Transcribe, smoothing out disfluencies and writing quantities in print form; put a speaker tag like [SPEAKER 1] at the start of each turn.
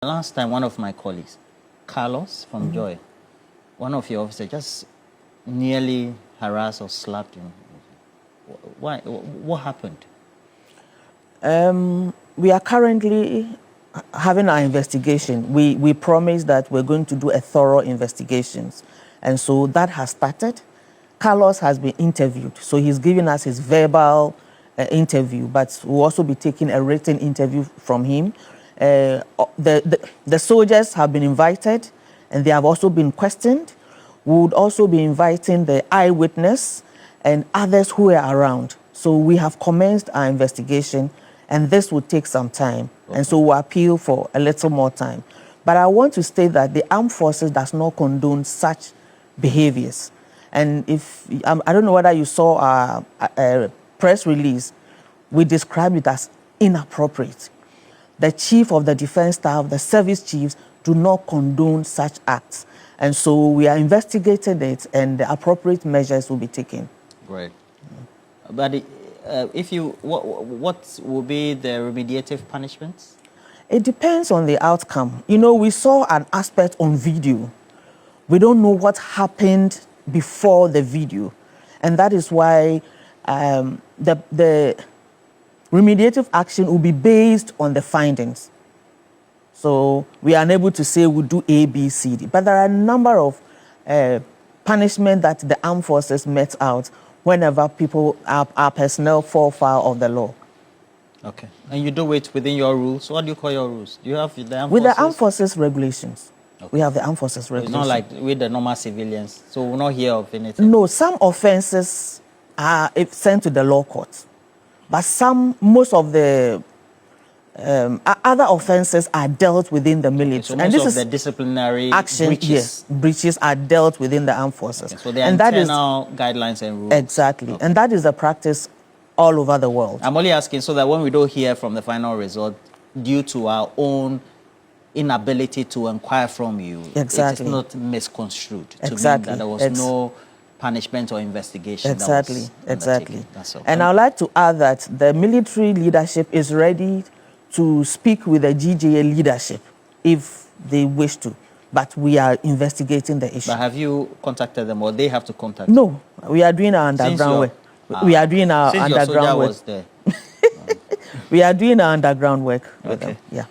[SPEAKER 1] Last time, one of my colleagues, Carlos from Joy, one of your officers just nearly harassed or slapped him. Why? What happened?
[SPEAKER 2] We are currently having our investigation. We promised that we're going to do a thorough investigation. And so that has started. Carlos has been interviewed. So he's giving us his verbal interview, but we'll also be taking a written interview from him. The soldiers have been invited, and they have also been questioned. We would also be inviting the eyewitness and others who are around. So we have commenced our investigation, and this will take some time. Okay. And so we'll appeal for a little more time. But I want to state that the armed forces does not condone such behaviors. And if I don't know whether you saw our press release, we described it as inappropriate. The chief of the defense staff, the service chiefs, do not condone such acts. And so we are investigating it, and the appropriate measures will be taken.
[SPEAKER 1] Great. But what will be the remediative punishments?
[SPEAKER 2] It depends on the outcome. You know, we saw an aspect on video. We don't know what happened before the video. And that is why the remediative action will be based on the findings. So we are unable to say we'll do A, B, C, D. But there are a number of punishment that the armed forces met out whenever our personnel fall foul of the law.
[SPEAKER 1] Okay. And you do it within your rules. What do you call your rules? Do you have the armed forces?
[SPEAKER 2] With the armed forces regulations. Okay. We have the armed forces regulations.
[SPEAKER 1] It's not like with the normal civilians. So we'll not hear of anything.
[SPEAKER 2] No, some offenses are sent to the law court. But most of the other offenses are dealt within the military. Okay, so
[SPEAKER 1] most of the disciplinary
[SPEAKER 2] action,
[SPEAKER 1] breaches.
[SPEAKER 2] Yes, breaches are dealt within the armed forces.
[SPEAKER 1] Okay, so there are internal guidelines and rules.
[SPEAKER 2] Exactly.
[SPEAKER 1] Okay.
[SPEAKER 2] And that is the practice all over the world.
[SPEAKER 1] I'm only asking so that when we don't hear from the final result, due to our own inability to inquire from you,
[SPEAKER 2] exactly.
[SPEAKER 1] It is not misconstrued to
[SPEAKER 2] exactly.
[SPEAKER 1] mean that there was no punishment or investigation.
[SPEAKER 2] Exactly, exactly.
[SPEAKER 1] That's all.
[SPEAKER 2] And I'd like to add that the military leadership is ready to speak with the GJA leadership if they wish to. But we are investigating the issue.
[SPEAKER 1] But have you contacted them, or they have to contact you?
[SPEAKER 2] No, we are doing our underground work. We are doing our underground work.
[SPEAKER 1] Was there.
[SPEAKER 2] We are doing our underground work with them. Yeah.